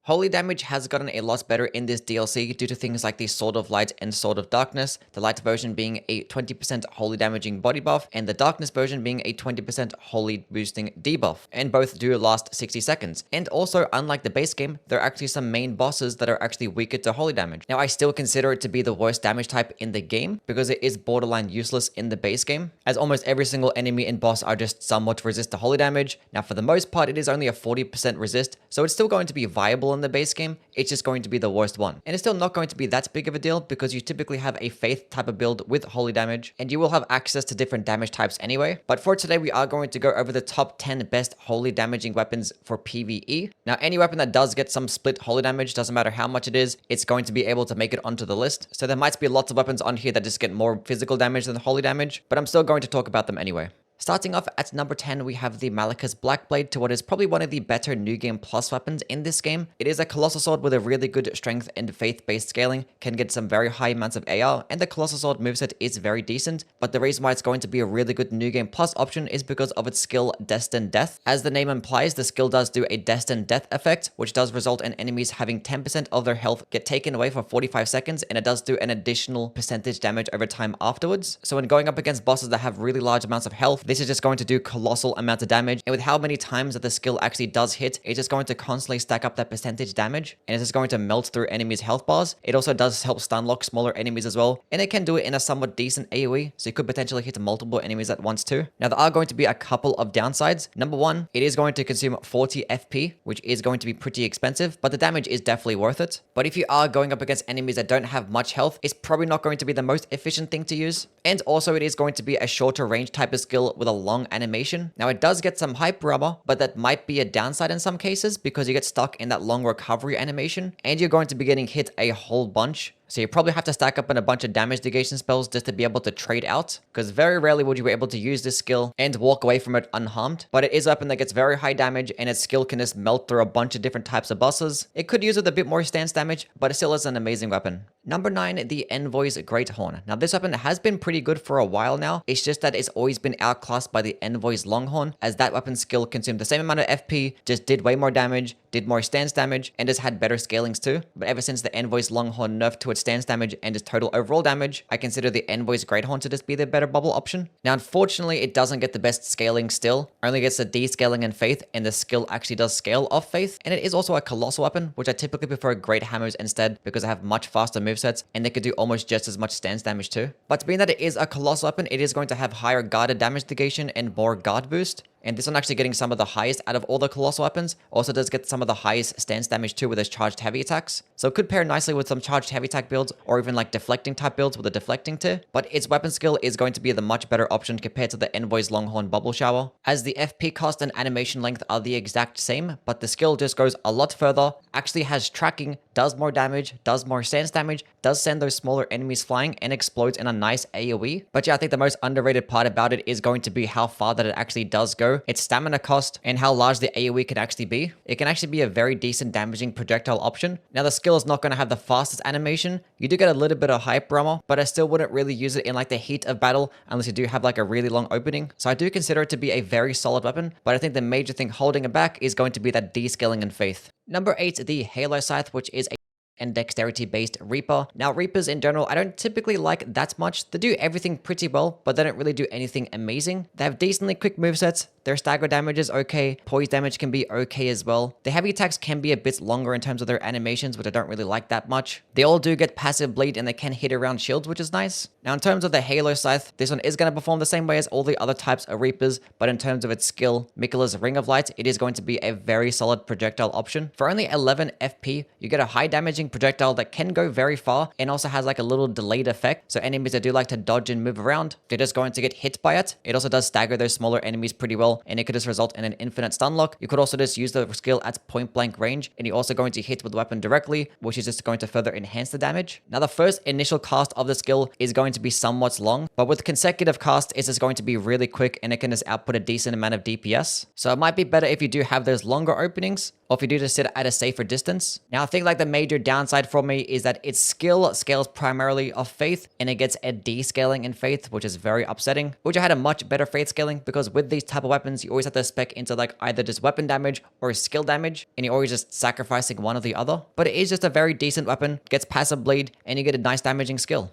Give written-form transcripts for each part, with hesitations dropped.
Holy damage has gotten a lot better in this DLC due to things like the Sword of Light and Sword of Darkness, the light version being a 20% holy damaging body buff, and the darkness version being a 20% holy boosting debuff, and both do last 60 seconds. And also, unlike the base game, there are actually some main bosses that are actually weaker to holy damage. Now, I still consider it to be the worst damage type in the game because it is borderline useless in the base game, as almost every single enemy and boss are just somewhat resist to holy damage. Now, for the most part, it is only a 40% resist, so it's still going to be viable in the base game. It's just going to be the worst one. And it's still not going to be that big of a deal because you typically have a faith type of build with holy damage, and you will have access to different damage types anyway. But for today, we are going to go over the top 10 best holy damaging weapons for PvE. Now, any weapon that does get some split holy damage, doesn't matter how much it is, it's going to be able to make it onto the list. So there might be lots of weapons on here that just get more physical damage than holy damage, but I'm still going to talk about them anyway. Starting off at number 10, we have the MALIKETH'S Blackblade to what is probably one of the better New Game Plus weapons in this game. It is a Colossal Sword with a really good strength and faith-based scaling, can get some very high amounts of AR, and the Colossal Sword moveset is very decent, but the reason why it's going to be a really good New Game Plus option is because of its skill Destined Death. As the name implies, the skill does do a Destined Death effect, which does result in enemies having 10% of their health get taken away for 45 seconds, and it does do an additional percentage damage over time afterwards. So when going up against bosses that have really large amounts of health, this is just going to do colossal amounts of damage, and with how many times that the skill actually does hit, it's just going to constantly stack up that percentage damage, and it's just going to melt through enemies' health bars. It also does help stun lock smaller enemies as well, and it can do it in a somewhat decent AoE, so you could potentially hit multiple enemies at once too. Now, there are going to be a couple of downsides. Number one, it is going to consume 40 FP, which is going to be pretty expensive, but the damage is definitely worth it. But if you are going up against enemies that don't have much health, it's probably not going to be the most efficient thing to use. And also, it is going to be a shorter range type of skill with a long animation. Now, it does get some hyper armor, but that might be a downside in some cases because you get stuck in that long recovery animation, and you're going to be getting hit a whole bunch. So you probably have to stack up in a bunch of damage negation spells just to be able to trade out, because very rarely would you be able to use this skill and walk away from it unharmed. But it is a weapon that gets very high damage, and its skill can just melt through a bunch of different types of bosses. It could use with a bit more stance damage, but it still is an amazing weapon. Number 9, the ENVOY'S GREATHORN. Now, this weapon has been pretty good for a while now. It's just that it's always been outclassed by the ENVOY'S Longhorn, as that weapon skill consumed the same amount of FP, just did way more damage, did more stance damage, and just had better scalings too. But ever since the ENVOY'S Longhorn nerfed to its stance damage and its total overall damage, I consider the ENVOY'S GREATHORN to just be the better bubble option. Now, unfortunately, it doesn't get the best scaling still. Only gets the descaling and faith, and the skill actually does scale off faith. And it is also a colossal weapon, which I typically prefer great hammers instead because they have much faster movesets, and they could do almost just as much stance damage too. But being that it is a colossal weapon, it is going to have higher guarded damage negation and more guard boost. And this one actually getting some of the highest out of all the colossal weapons. Also does get some of the highest stance damage too with its charged heavy attacks. So it could pair nicely with some charged heavy attack builds, or even like deflecting type builds with a deflecting tier. But its weapon skill is going to be the much better option compared to the ENVOY'S Longhorn Bubble Shower, as the FP cost and animation length are the exact same, but the skill just goes a lot further, actually has tracking, does more damage, does more stance damage, does send those smaller enemies flying, and explodes in a nice AoE. But yeah, I think the most underrated part about it is going to be how far that it actually does go, its stamina cost, and how large the AoE can actually be. It can actually be a very decent damaging projectile option. Now, the skill is not going to have the fastest animation. You do get a little bit of hyper armor, but I still wouldn't really use it in like the heat of battle unless you do have like a really long opening. So I do consider it to be a very solid weapon, but I think the major thing holding it back is going to be that descaling and faith. Number 8, the Halo Scythe, which is a and dexterity-based Reaper. Now, Reapers in general, I don't typically like that much. They do everything pretty well, but they don't really do anything amazing. They have decently quick movesets. Their stagger damage is okay. Poise damage can be okay as well. The heavy attacks can be a bit longer in terms of their animations, which I don't really like that much. They all do get passive bleed, and they can hit around shields, which is nice. Now, in terms of the Halo Scythe, this one is going to perform the same way as all the other types of Reapers, but in terms of its skill, Mikula's Ring of Light, it is going to be a very solid projectile option. For only 11 FP, you get a high damaging projectile that can go very far and also has like a little delayed effect. So enemies that do like to dodge and move around, they're just going to get hit by it. It also does stagger those smaller enemies pretty well, and it could just result in an infinite stun lock. You could also just use the skill at point blank range, and you're also going to hit with the weapon directly, which is just going to further enhance the damage. Now, the first initial cast of the skill is going to be somewhat long, but with consecutive cast, it's just going to be really quick and it can just output a decent amount of DPS. So it might be better if you do have those longer openings, or if you do just sit at a safer distance. Now, I think like the major downside for me is that its skill scales primarily off Faith, and it gets a descaling in Faith, which is very upsetting. Which I had a much better Faith scaling, because with these type of weapons, you always have to spec into like either just weapon damage or skill damage, and you're always just sacrificing one or the other. But it is just a very decent weapon, gets passive bleed, and you get a nice damaging skill.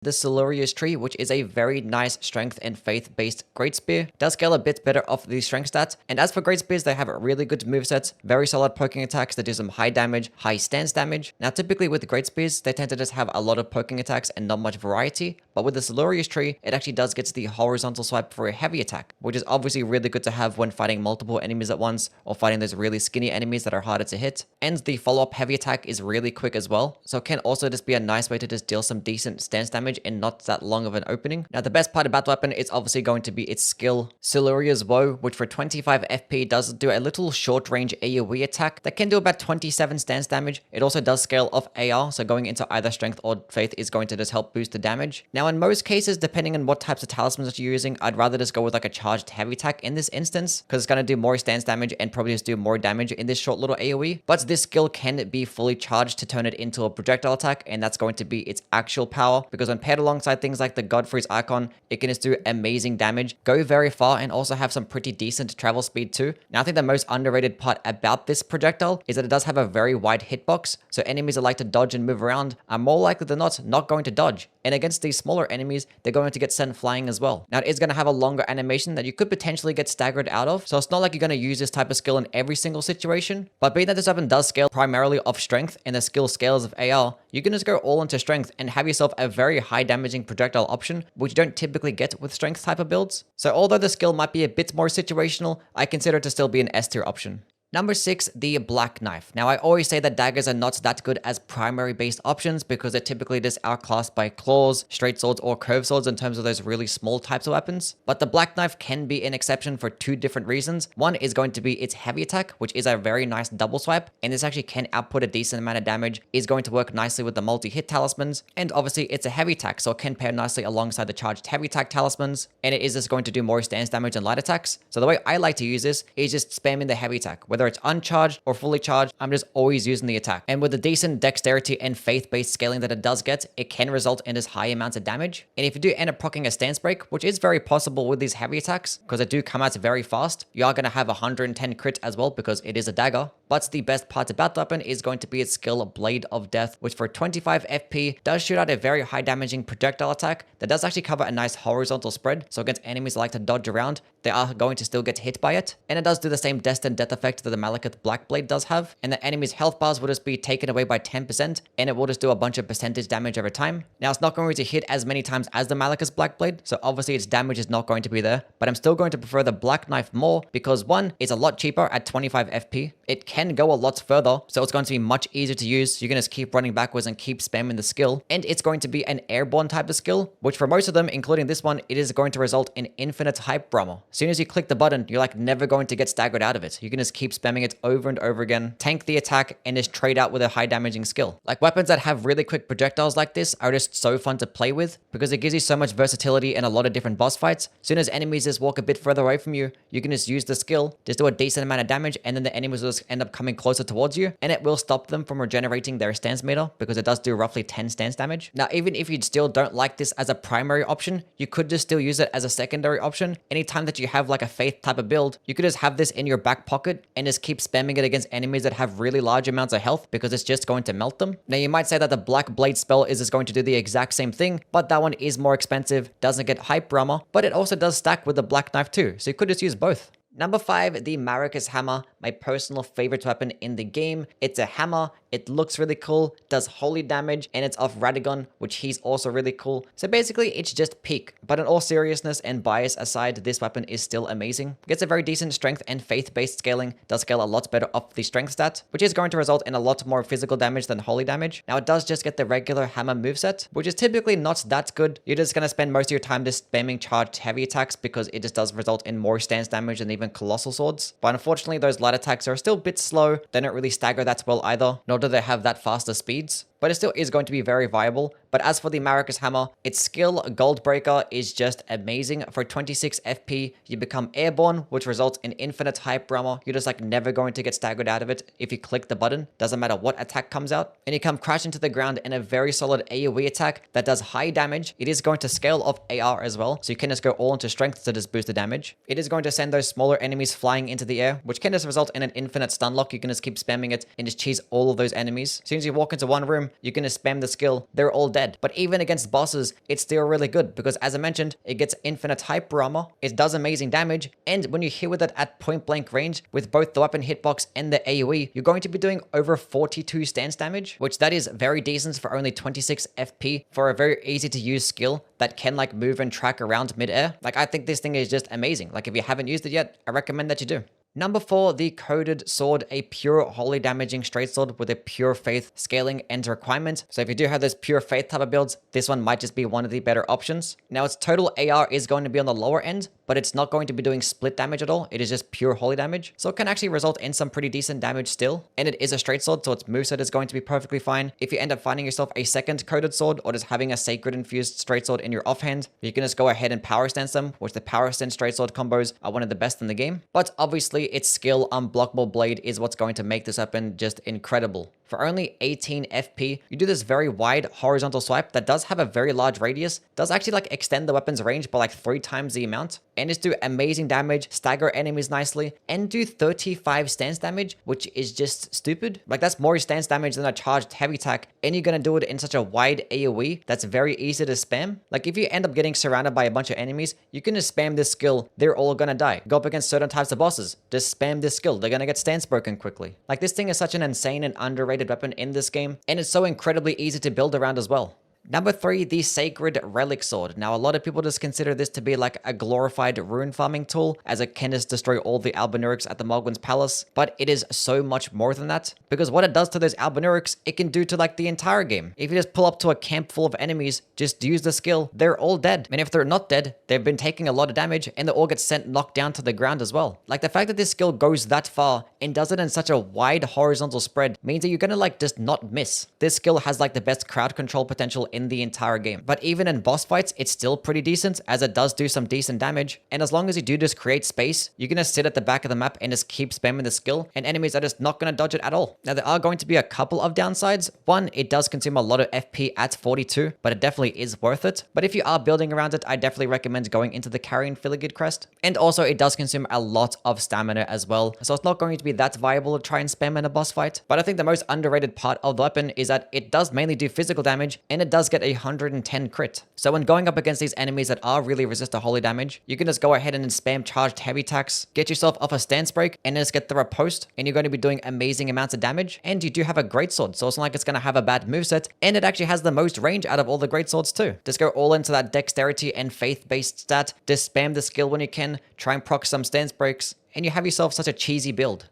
The SILURIA'S tree, which is a very nice strength and faith-based great spear, does scale a bit better off the strength stats. And as for great spears, they have really good movesets, very solid poking attacks that do some high damage, high stance damage. Now, typically with great spears, they tend to just have a lot of poking attacks and not much variety. But with the SILURIA'S tree, it actually does get the horizontal swipe for a heavy attack, which is obviously really good to have when fighting multiple enemies at once, or fighting those really skinny enemies that are harder to hit. And the follow-up heavy attack is really quick as well, so it can also just be a nice way to just deal some decent stance damage and not that long of an opening. Now, the best part about the weapon is obviously going to be its skill, SILURIA'S Woe, which for 25 FP does do a little short-range AoE attack that can do about 27 stance damage. It also does scale off AR, so going into either strength or faith is going to just help boost the damage. Now, in most cases, depending on what types of talismans that you're using, I'd rather just go with like a charged heavy attack in this instance, because it's going to do more stance damage and probably just do more damage in this short little AoE. But this skill can be fully charged to turn it into a projectile attack, and that's going to be its actual power, because when paired alongside things like the Godfrey's icon, it can just do amazing damage, go very far, and also have some pretty decent travel speed too. Now, I think the most underrated part about this projectile is that it does have a very wide hitbox, so enemies that like to dodge and move around are more likely than not going to dodge. And against these smaller enemies, they're going to get sent flying as well. Now, it is going to have a longer animation that you could potentially get staggered out of, so it's not like you're going to use this type of skill in every single situation. But being that this weapon does scale primarily off strength and the skill scales of AR, you can just go all into strength and have yourself a very high damaging projectile option, which you don't typically get with strength type of builds. So although the skill might be a bit more situational, I consider it to still be an S tier option. Number 6, the Black Knife. Now, I always say that daggers are not that good as primary-based options because they're typically just outclassed by claws, straight swords, or curved swords in terms of those really small types of weapons. But the Black Knife can be an exception for two different reasons. One is going to be its heavy attack, which is a very nice double swipe, and this actually can output a decent amount of damage, is going to work nicely with the multi-hit talismans, and obviously it's a heavy attack, so it can pair nicely alongside the charged heavy attack talismans, and it is just going to do more stance damage than light attacks. So the way I like to use this is just spamming the heavy attack, whether it's uncharged or fully charged. I'm just always using the attack. And with the decent dexterity and faith-based scaling that it does get, it can result in as high amounts of damage. And if you do end up proccing a stance break, which is very possible with these heavy attacks, because they do come out very fast, you are going to have 110 crit as well because it is a dagger. But the best part about the weapon is going to be its skill, Blade of Death, which for 25 FP does shoot out a very high damaging projectile attack that does actually cover a nice horizontal spread. So against enemies that like to dodge around, they are going to still get hit by it. And it does do the same destined death effect that the Maliketh Black Blade does have. And the enemy's health bars will just be taken away by 10%, and it will just do a bunch of percentage damage over time. Now, it's not going to hit as many times as the Maliketh's Black Blade, so obviously its damage is not going to be there. But I'm still going to prefer the Black Knife more because one, it's a lot cheaper at 25 FP. It can go a lot further, so it's going to be much easier to use. You can just keep running backwards and keep spamming the skill. And it's going to be an airborne type of skill, which for most of them, including this one, it is going to result in infinite hype Brahma. As soon as you click the button, you're like never going to get staggered out of it. You can just keep spamming it over and over again, tank the attack, and just trade out with a high damaging skill. Like weapons that have really quick projectiles like this are just so fun to play with because it gives you so much versatility in a lot of different boss fights. As soon as enemies just walk a bit further away from you, you can just use the skill, just do a decent amount of damage, and then the enemies will just end up coming closer towards you, and it will stop them from regenerating their stance meter because it does do roughly 10 stance damage. Now, even if you still don't like this as a primary option, you could just still use it as a secondary option. Anytime that you have like a faith type of build, you could just have this in your back pocket and just keep spamming it against enemies that have really large amounts of health because it's just going to melt them. Now, you might say that the Black Blade spell is just going to do the exact same thing, but that one is more expensive, doesn't get hype Brahma, but it also does stack with the Black Knife too, so you could just use both. Number 5, the MARIKA'S hammer, my personal favorite weapon in the game. It's a hammer, it looks really cool, does holy damage, and it's off Radagon, which he's also really cool. So basically, it's just peak. But in all seriousness and bias aside, this weapon is still amazing. Gets a very decent strength and faith-based scaling, does scale a lot better off the strength stat, which is going to result in a lot more physical damage than holy damage. Now, it does just get the regular hammer moveset, which is typically not that good. You're just going to spend most of your time just spamming charged heavy attacks because it just does result in more stance damage than even colossal swords. But unfortunately, those light attacks are still a bit slow. They don't really stagger that well either, nor do they have that faster speeds. but it still is going to be very viable. But as for the MARIKA'S hammer, its skill Goldbreaker is just amazing. For 26 FP, you become airborne, which results in infinite hyper armor. You're just like never going to get staggered out of it if you click the button. Doesn't matter what attack comes out. And you come crashing to the ground in a very solid AoE attack that does high damage. It is going to scale off AR as well, so you can just go all into strength to just boost the damage. It is going to send those smaller enemies flying into the air, which can just result in an infinite stun lock. You can just keep spamming it and just cheese all of those enemies. As soon as you walk into one room, you can just spam the skill. They're all dead. But even against bosses, it's still really good because, as I mentioned, it gets infinite hyper armor. It does amazing damage, and when you hit with it at point blank range with both the weapon hitbox and the AoE, you're going to be doing over 42 stance damage, which that is very decent for only 26 FP for a very easy to use skill that can like move and track around mid-air. Like, I think this thing is just amazing. Like, if you haven't used it yet, I recommend that you do. Number 4, the Coded Sword, a pure holy damaging straight sword with a pure faith scaling end requirement. So if you do have those pure faith type of builds, this one might just be one of the better options. Now, its total AR is going to be on the lower end, but it's not going to be doing split damage at all. It is just pure holy damage. So it can actually result in some pretty decent damage still. And it is a straight sword, so its moveset is going to be perfectly fine. If you end up finding yourself a second Coded Sword or just having a sacred infused straight sword in your offhand, you can just go ahead and power stance them, which the power stance straight sword combos are one of the best in the game. But obviously, its skill Unblockable Blade is what's going to make this weapon just incredible. For only 18 FP, you do this very wide horizontal swipe that does have a very large radius, does actually like extend the weapon's range by like 3 times the amount, and just do amazing damage, stagger enemies nicely, and do 35 stance damage, which is just stupid. Like, that's more stance damage than a charged heavy attack, and you're gonna do it in such a wide AoE that's very easy to spam. Like, if you end up getting surrounded by a bunch of enemies, you can just spam this skill, they're all gonna die. Go up against certain types of bosses, just spam this skill, they're gonna get stance broken quickly. Like, this thing is such an insane and underrated weapon in this game, and it's so incredibly easy to build around as well. Number 3, the Sacred Relic Sword. Now, a lot of people just consider this to be like a glorified rune farming tool, as it can just destroy all the Albinurics at the Mogwin's Palace, but it is so much more than that, because what it does to those Albinurics, it can do to like the entire game. If you just pull up to a camp full of enemies, just use the skill, they're all dead. And if they're not dead, they've been taking a lot of damage, and they all get sent knocked down to the ground as well. Like, the fact that this skill goes that far and does it in such a wide horizontal spread means that you're gonna like just not miss. This skill has like the best crowd control potential in the entire game. But even in boss fights, it's still pretty decent, as it does do some decent damage. And as long as you do just create space, you can just sit at the back of the map and just keep spamming the skill, and enemies are just not going to dodge it at all. Now, there are going to be a couple of downsides. One, it does consume a lot of FP at 42, but it definitely is worth it. But if you are building around it, I definitely recommend going into the Carrion Filigid crest. And also, it does consume a lot of stamina as well, so it's not going to be that viable to try and spam in a boss fight. But I think the most underrated part of the weapon is that it does mainly do physical damage, and it does get a 110 crit. So when going up against these enemies that are really resist to holy damage, you can just go ahead and spam charged heavy attacks, get yourself off a stance break, and just get the riposte, and you're going to be doing amazing amounts of damage. And you do have a greatsword, so it's not like it's going to have a bad moveset, and it actually has the most range out of all the greatswords too. Just go all into that dexterity and faith-based stat, just spam the skill when you can, try and proc some stance breaks, and you have yourself such a cheesy build.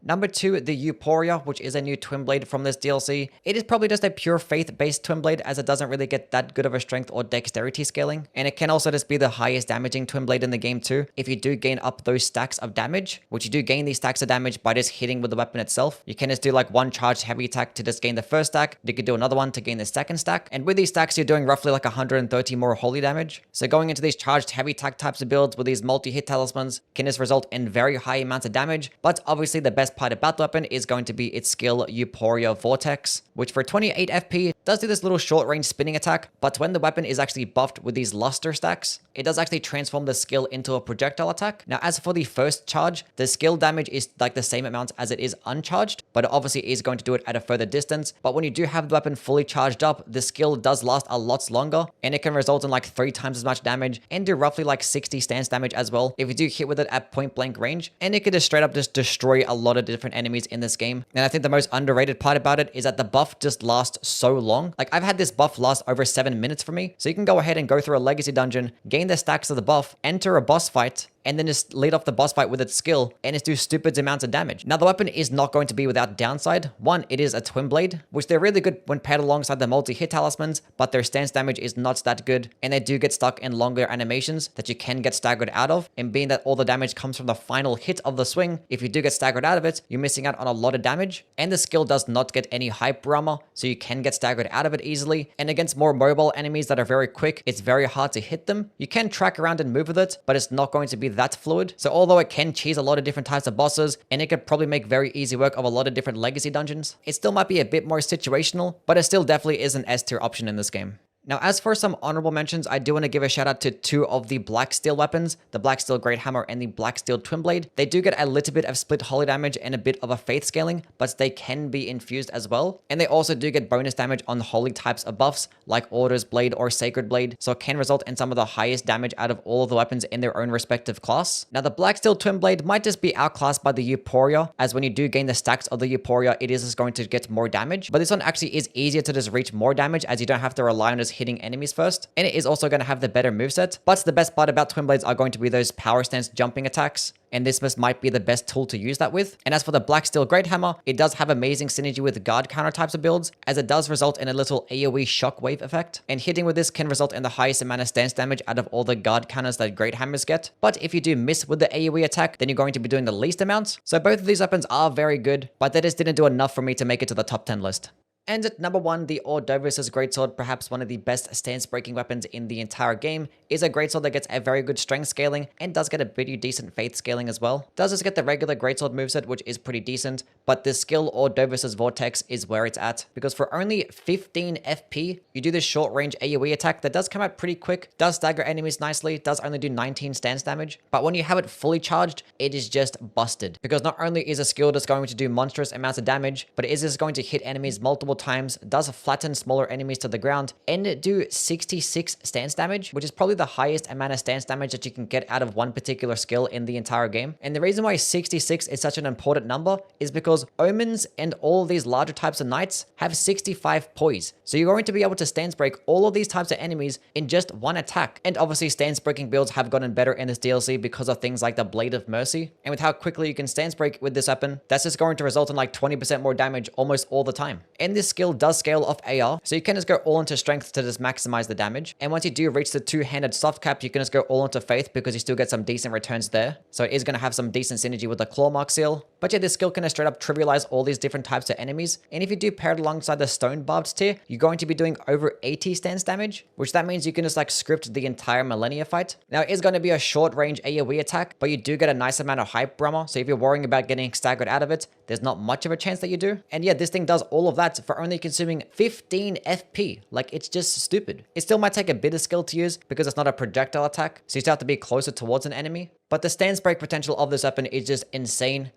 Number 2, the EUPORIA, which is a new twin blade from this DLC. It is probably just a pure faith-based twin blade, as it doesn't really get that good of a strength or dexterity scaling. And it can also just be the highest damaging twin blade in the game too, if you do gain up those stacks of damage, which you do gain these stacks of damage by just hitting with the weapon itself. You can just do like one charged heavy attack to just gain the first stack. You could do another one to gain the second stack. And with these stacks, you're doing roughly like 130 more holy damage. So going into these charged heavy attack types of builds with these multi-hit talismans can just result in very high amounts of damage. But obviously the best part about the weapon is going to be its skill EUPORIA Vortex, which for 28 FP does do this little short range spinning attack, but when the weapon is actually buffed with these luster stacks, it does actually transform the skill into a projectile attack. Now, as for the first charge, the skill damage is like the same amount as it is uncharged, but it obviously is going to do it at a further distance. But when you do have the weapon fully charged up, the skill does last a lot longer, and it can result in like 3 times as much damage and do roughly like 60 stance damage as well if you do hit with it at point blank range. And it could just straight up just destroy a lot of different enemies in this game. And I think the most underrated part about it is that the buff just lasts so long. Like, I've had this buff last over 7 minutes for me, so you can go ahead and go through a legacy dungeon, gain the stacks of the buff, enter a boss fight, and then just lead off the boss fight with its skill and just do stupid amounts of damage. Now, the weapon is not going to be without downside. One, it is a twin blade, which they're really good when paired alongside the multi-hit talismans, but their stance damage is not that good, and they do get stuck in longer animations that you can get staggered out of. And being that all the damage comes from the final hit of the swing, if you do get staggered out of it, you're missing out on a lot of damage, and the skill does not get any hyper armor, so you can get staggered out of it easily. And against more mobile enemies that are very quick, it's very hard to hit them. You can track around and move with it, but it's not going to be that fluid. So although it can cheese a lot of different types of bosses, and it could probably make very easy work of a lot of different legacy dungeons, it still might be a bit more situational, but it still definitely is an S tier option in this game. Now, as for some honorable mentions, I do want to give a shout out to two of the Black Steel weapons, the Black Steel Great Hammer and the Black Steel Twin Blade. They do get a little bit of split holy damage and a bit of a faith scaling, but they can be infused as well. And they also do get bonus damage on holy types of buffs, like Order's Blade or Sacred Blade, so it can result in some of the highest damage out of all of the weapons in their own respective class. Now, the Black Steel Twin Blade might just be outclassed by the EUPORIA, as when you do gain the stacks of the EUPORIA, it is just going to get more damage. But this one actually is easier to just reach more damage, as you don't have to rely on just hitting enemies first. And it is also going to have the better moveset. But the best part about Twin Blades are going to be those power stance jumping attacks. And this might be the best tool to use that with. And as for the Black Steel Great Hammer, it does have amazing synergy with guard counter types of builds, as it does result in a little AoE shockwave effect. And hitting with this can result in the highest amount of stance damage out of all the guard counters that Great Hammers get. But if you do miss with the AoE attack, then you're going to be doing the least amount. So both of these weapons are very good, but they just didn't do enough for me to make it to the top 10 list. And at number 1, the ORDOVIS'S Greatsword, perhaps one of the best stance-breaking weapons in the entire game, is a greatsword that gets a very good strength scaling and does get a pretty decent faith scaling as well. Does just get the regular greatsword moveset, which is pretty decent, but the skill ORDOVIS'S Vortex is where it's at, because for only 15 FP, you do this short-range AoE attack that does come out pretty quick, does stagger enemies nicely, does only do 19 stance damage, but when you have it fully charged, it is just busted, because not only is a skill that's going to do monstrous amounts of damage, but it is just going to hit enemies multiple times, does flatten smaller enemies to the ground, and do 66 stance damage, which is probably the highest amount of stance damage that you can get out of one particular skill in the entire game. And the reason why 66 is such an important number is because Omens and all of these larger types of knights have 65 poise. So you're going to be able to stance break all of these types of enemies in just one attack. And obviously stance breaking builds have gotten better in this DLC because of things like the Blade of Mercy. And with how quickly you can stance break with this weapon, that's just going to result in like 20% more damage almost all the time. And this skill does scale off AR, so you can just go all into strength to just maximize the damage. And once you do reach the two-handed soft cap, you can just go all into faith because you still get some decent returns there. So it is going to have some decent synergy with the claw mark seal. But yeah, this skill can straight up trivialize all these different types of enemies. And if you do pair it alongside the stone barbed tier, you're going to be doing over 80 stance damage, which that means you can just like script the entire Millennia fight. Now it is going to be a short range AoE attack, but you do get a nice amount of hype armor. So if you're worrying about getting staggered out of it, there's not much of a chance that you do. And yeah, this thing does all of that for only consuming 15 FP. Like, it's just stupid. It still might take a bit of skill to use because it's not a projectile attack, so you still have to be closer towards an enemy. But the stance break potential of this weapon is just insane.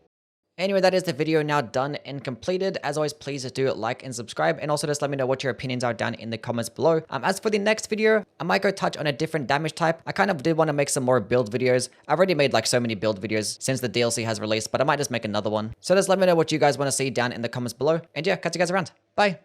Anyway, that is the video now done and completed. As always, please do like and subscribe, and also just let me know what your opinions are down in the comments below. As for the next video, I might go touch on a different damage type. I kind of did want to make some more build videos. I've already made like so many build videos since the DLC has released, but I might just make another one. So just let me know what you guys want to see down in the comments below. And yeah, catch you guys around. Bye.